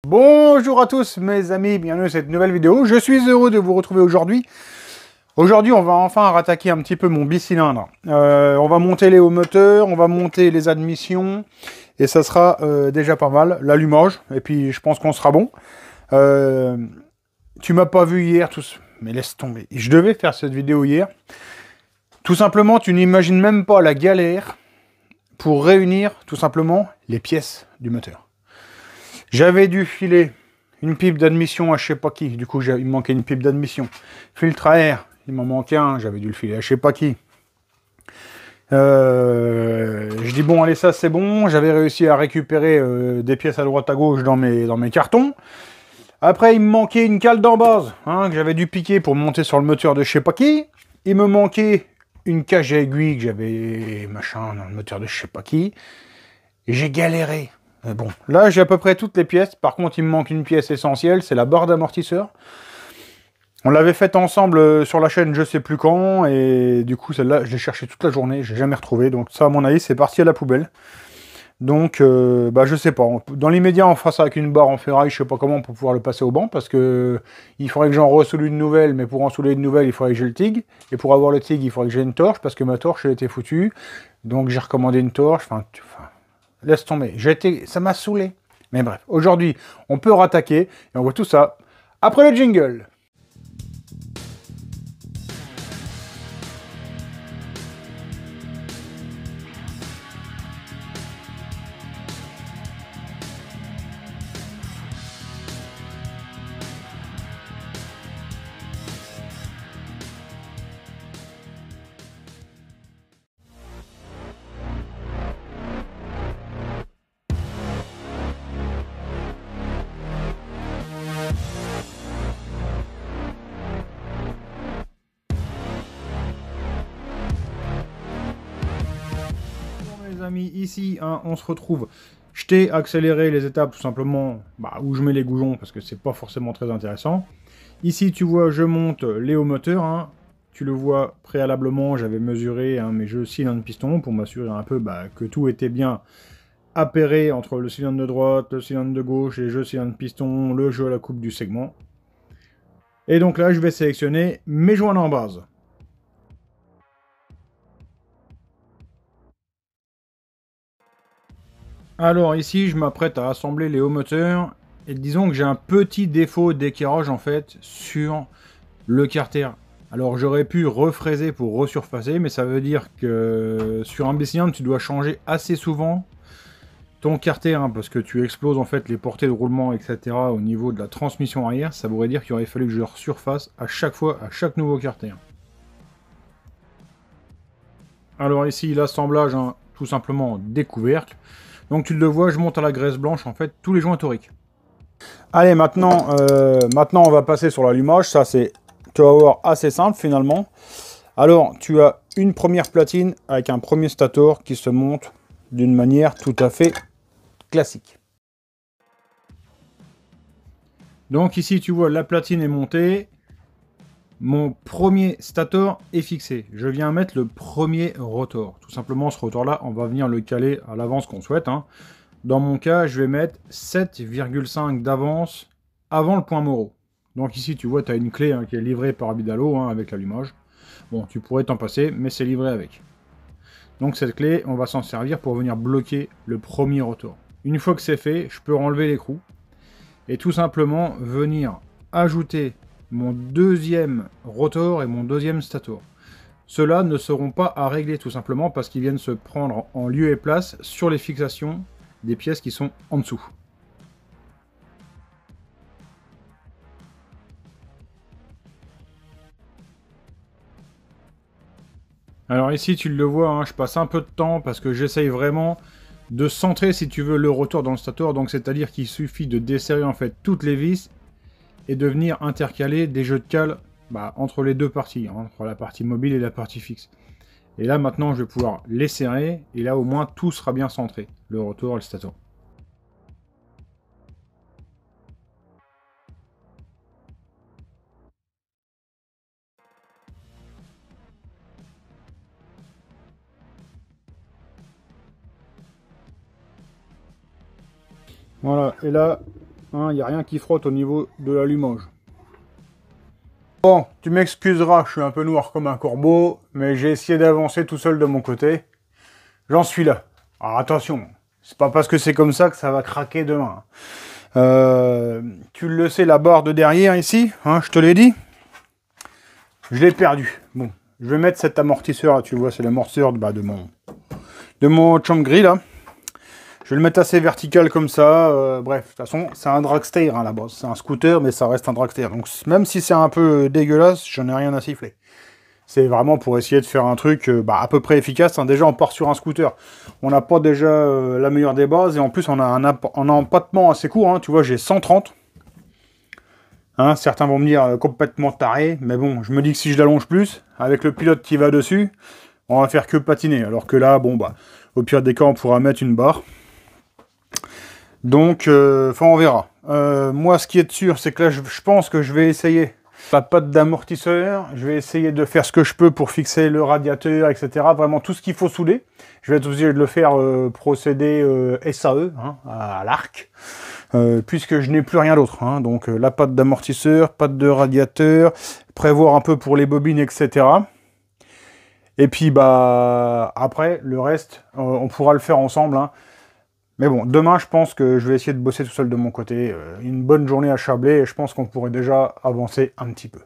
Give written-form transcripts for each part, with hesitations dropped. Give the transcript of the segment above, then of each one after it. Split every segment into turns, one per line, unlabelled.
Bonjour à tous mes amis, bienvenue dans cette nouvelle vidéo. Je suis heureux de vous retrouver aujourd'hui. Aujourd'hui, on va enfin rattaquer un petit peu mon bicylindre. On va monter les hauts moteurs, on va monter les admissions, et ça sera déjà pas mal. L'allumage, et puis je pense qu'on sera bon. Tu m'as pas vu hier, tous, mais laisse tomber. Je devais faire cette vidéo hier. Tout simplement, tu n'imagines même pas la galère pour réunir, tout simplement, les pièces du moteur. J'avais dû filer une pipe d'admission à je sais pas qui. Du coup, il me manquait une pipe d'admission. Filtre à air, il m'en manquait un. J'avais dû le filer à je sais pas qui. Je dis bon, allez, ça c'est bon. J'avais réussi à récupérer des pièces à droite à gauche dans mes cartons. Après, il me manquait une cale d'embase que j'avais dû piquer pour monter sur le moteur de je sais pas qui. Il me manquait une cage à aiguille que j'avais machin dans le moteur de je sais pas qui. Et j'ai galéré. Mais bon, là j'ai à peu près toutes les pièces. Par contre, il me manque une pièce essentielle, c'est la barre d'amortisseur. On l'avait faite ensemble sur la chaîne je sais plus quand, et du coup celle-là je l'ai cherchée toute la journée, j'ai jamais retrouvé. Donc ça à mon avis c'est parti à la poubelle. Donc je sais pas. Dans l'immédiat on fera ça avec une barre en ferraille, je sais pas comment, pour pouvoir le passer au banc, parce que il faudrait que j'en ressoule une nouvelle, mais pour en souler une nouvelle il faudrait que j'ai le TIG. Et pour avoir le TIG il faudrait que j'ai une torche, parce que ma torche elle était foutue. Donc j'ai recommandé une torche, laisse tomber. Ça m'a saoulé. Mais bref, aujourd'hui, on peut rattaquer et on voit tout ça après le jingle. Les amis, ici on se retrouve. Je t'ai accéléré les étapes tout simplement où je mets les goujons, parce que c'est pas forcément très intéressant. Ici tu vois, je monte les hauts moteurs. Tu le vois préalablement, j'avais mesuré mes jeux cylindres piston pour m'assurer un peu que tout était bien appairé entre le cylindre de droite, le cylindre de gauche, les jeux cylindres piston, le jeu à la coupe du segment. Et donc là je vais sélectionner mes joints en base. Alors ici, je m'apprête à assembler les hauts moteurs, et disons que j'ai un petit défaut d'éclairage en fait sur le carter. Alors j'aurais pu refraiser pour resurfacer, mais ça veut dire que sur un bicylindre, tu dois changer assez souvent ton carter, parce que tu exploses en fait les portées de roulement, etc. au niveau de la transmission arrière. Ça voudrait dire qu'il aurait fallu que je resurface à chaque fois, à chaque nouveau carter. Alors ici, l'assemblage, tout simplement des couvercles. Donc tu le vois, je monte à la graisse blanche en fait tous les joints toriques. Allez, maintenant on va passer sur l'allumage. Ça c'est, tu vas voir, assez simple finalement. Alors tu as une première platine avec un premier stator qui se monte d'une manière tout à fait classique. Donc ici tu vois, la platine est montée. Mon premier stator est fixé. Je viens mettre le premier rotor. Tout simplement, ce rotor-là, on va venir le caler à l'avance qu'on souhaite. Dans mon cas, je vais mettre 7,5 d'avance avant le point Moreau. Donc ici, tu vois, tu as une clé qui est livrée par Abidalo avec l'allumage. Bon, tu pourrais t'en passer, mais c'est livré avec. Donc cette clé, on va s'en servir pour venir bloquer le premier rotor. Une fois que c'est fait, je peux enlever l'écrou et tout simplement venir ajouter mon deuxième rotor et mon deuxième stator. Ceux-là ne seront pas à régler tout simplement parce qu'ils viennent se prendre en lieu et place sur les fixations des pièces qui sont en dessous. Alors ici tu le vois, je passe un peu de temps parce que j'essaye vraiment de centrer, si tu veux, le rotor dans le stator. Donc c'est-à-dire qu'il suffit de desserrer en fait toutes les vis et de venir intercaler des jeux de cale entre les deux parties, entre la partie mobile et la partie fixe. Et là maintenant je vais pouvoir les serrer, et là au moins tout sera bien centré, le rotor et le stator. Voilà, et là hein, il n'y a rien qui frotte au niveau de l'allumage. Bon, tu m'excuseras, je suis un peu noir comme un corbeau, mais j'ai essayé d'avancer tout seul de mon côté. J'en suis là. Alors attention, c'est pas parce que c'est comme ça que ça va craquer demain. Tu le sais, la barre de derrière ici, hein, je te l'ai dit, je l'ai perdu. Bon, je vais mettre cet amortisseur là, tu vois, c'est l'amortisseur de mon Chongri là. Je vais le mettre assez vertical comme ça. Bref, de toute façon, c'est un dragster hein, à la base. C'est un scooter, mais ça reste un dragster. Donc même si c'est un peu dégueulasse, j'en ai rien à siffler. C'est vraiment pour essayer de faire un truc à peu près efficace. Hein. Déjà, on part sur un scooter. On n'a pas déjà la meilleure des bases. Et en plus, on a un empattement assez court. Hein. Tu vois, j'ai 130. Hein, certains vont me dire complètement taré. Mais bon, je me dis que si je l'allonge plus, avec le pilote qui va dessus, on va faire que patiner. Alors que là, bon, au pire des cas, on pourra mettre une barre. Donc, on verra. Moi, ce qui est sûr, c'est que là, je pense que je vais essayer la patte d'amortisseur. Je vais essayer de faire ce que je peux pour fixer le radiateur, etc. Vraiment tout ce qu'il faut souder. Je vais être obligé de le faire procéder SAE, hein, à l'arc, puisque je n'ai plus rien d'autre. Hein. Donc, la patte d'amortisseur, patte de radiateur, prévoir un peu pour les bobines, etc. Et puis, après, le reste, on pourra le faire ensemble, hein. Mais bon, demain, je pense que je vais essayer de bosser tout seul de mon côté. Une bonne journée à Chablais, et je pense qu'on pourrait déjà avancer un petit peu.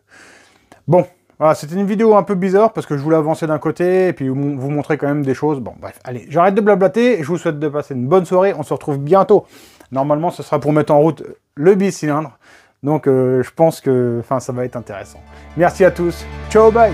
Bon, voilà, c'était une vidéo un peu bizarre, parce que je voulais avancer d'un côté, et puis vous montrer quand même des choses. Bon, bref, allez, j'arrête de blablater, et je vous souhaite de passer une bonne soirée. On se retrouve bientôt. Normalement, ce sera pour mettre en route le bicylindre. Donc, je pense que ça va être intéressant. Merci à tous. Ciao, bye!